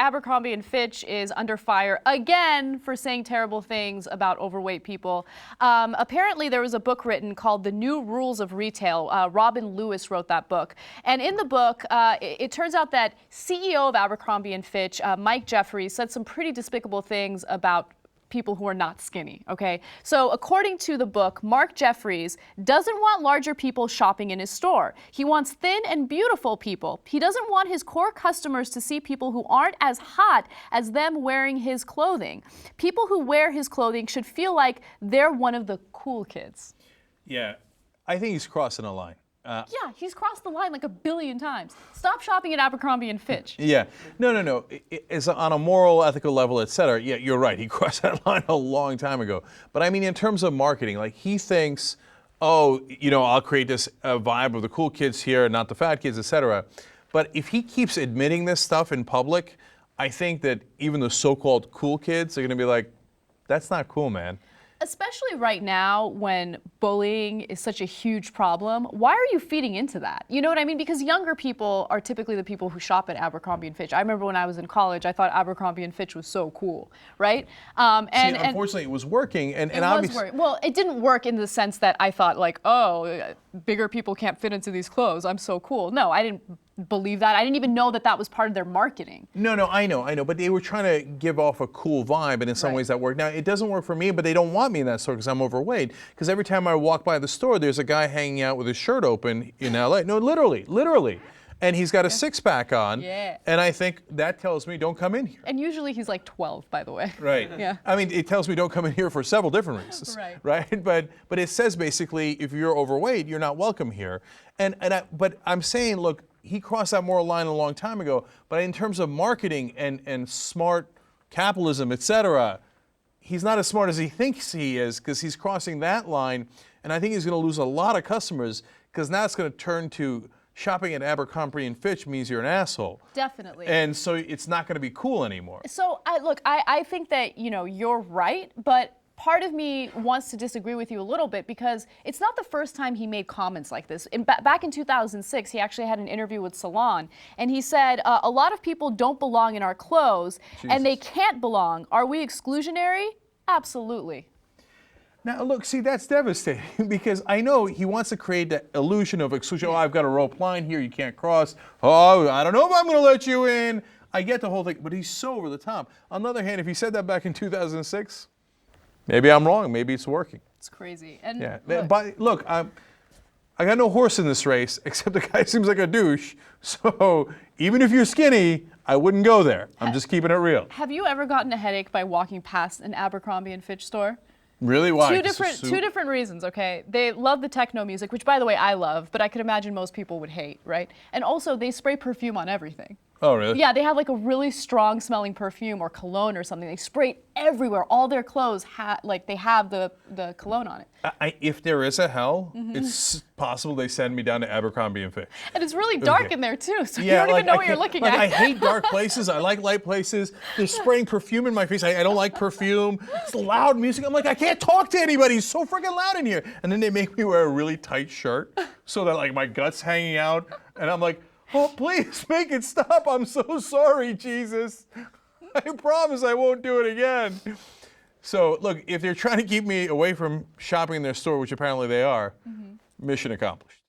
Abercrombie and Fitch is under fire again for saying terrible things about overweight people. Apparently, there was a book written called The New Rules of Retail. Robin Lewis wrote that book. And in the book, it turns out that CEO of Abercrombie and Fitch, Mike Jeffries, said some pretty despicable things about people who are not skinny, okay? So according to the book, Mark Jeffries doesn't want larger people shopping in his store. He wants thin and beautiful people. He doesn't want his core customers to see people who aren't as hot as them wearing his clothing. People who wear his clothing should feel like they're one of the cool kids. Yeah, I think he's crossing a line. Yeah, he's crossed the line like 1 billion times. Stop shopping at Abercrombie and Fitch. Yeah, no. It's on a moral, ethical level, et cetera. Yeah, you're right. He crossed that line a long time ago. But I mean, in terms of marketing, like he thinks, oh, I'll create this vibe of the cool kids here, not the fat kids, et cetera. But if he keeps admitting this stuff in public, I think that even the so-called cool kids are going to be like, that's not cool, man. Especially right now when bullying is such a huge problem, why are you feeding into that? You know what I mean? Because younger people are typically the people who shop at Abercrombie and Fitch. I remember when I was in college, I thought Abercrombie and Fitch was so cool, right? Unfortunately, it was working, and obviously, well, it didn't work in the sense that I thought like, oh, bigger people can't fit into these clothes. I'm so cool. No, I didn't believe that. I didn't even know that was part of their marketing. No, I know, but they were trying to give off a cool vibe, and in some ways that worked. Now, it doesn't work for me, but they don't want me in that store because I'm overweight. Because every time I walk by the store, there's a guy hanging out with his shirt open in LA. No, literally. And he's got a six-pack on. Yeah. And I think that tells me don't come in here. And usually he's like 12, by the way. Right. Yeah. I mean, it tells me don't come in here for several different reasons. Right. But it says basically if you're overweight, you're not welcome here. But I'm saying, look, he crossed that moral line a long time ago. But in terms of marketing and smart capitalism, et cetera, he's not as smart as he thinks he is because he's crossing that line. And I think he's going to lose a lot of customers because now it's going to turn to shopping at Abercrombie and Fitch means you're an asshole. Definitely. And so it's not going to be cool anymore. So I think that, you're right, but part of me wants to disagree with you a little bit because it's not the first time he made comments like this. Back in 2006, he actually had an interview with Salon, and he said, a lot of people don't belong in our clothes, and they can't belong. Are we exclusionary? Absolutely. Now, look, see, that's devastating because I know he wants to create the illusion of exclusion. Oh, I've got a rope line here, you can't cross. Oh, I don't know if I'm going to let you in. I get the whole thing, but he's so over the top. On the other hand, if he said that back in 2006, maybe I'm wrong. Maybe it's working. It's crazy. And yeah. But look, I got no horse in this race, except the guy seems like a douche. So even if you're skinny, I wouldn't go there. I'm just keeping it real. Have you ever gotten a headache by walking past an Abercrombie and Fitch store? Really? Why? Two different reasons, okay? They love the techno music, which by the way I love, but I could imagine most people would hate, right? And also they spray perfume on everything. Oh, really? Yeah, they have like a really strong smelling perfume or cologne or something. They spray it everywhere. All their clothes they have the cologne on it. If there is a hell, it's possible they send me down to Abercrombie and Fitch. And it's really dark in there too, so you don't even know what you're looking at. I hate dark places. I like light places. They're spraying perfume in my face. I don't like perfume. It's loud music. I'm like, I can't talk to anybody. It's so freaking loud in here. And then they make me wear a really tight shirt so that like my gut's hanging out. And I'm like, oh, please make it stop. I'm so sorry, Jesus. I promise I won't do it again. So, look, if they're trying to keep me away from shopping in their store, which apparently they are, mission accomplished.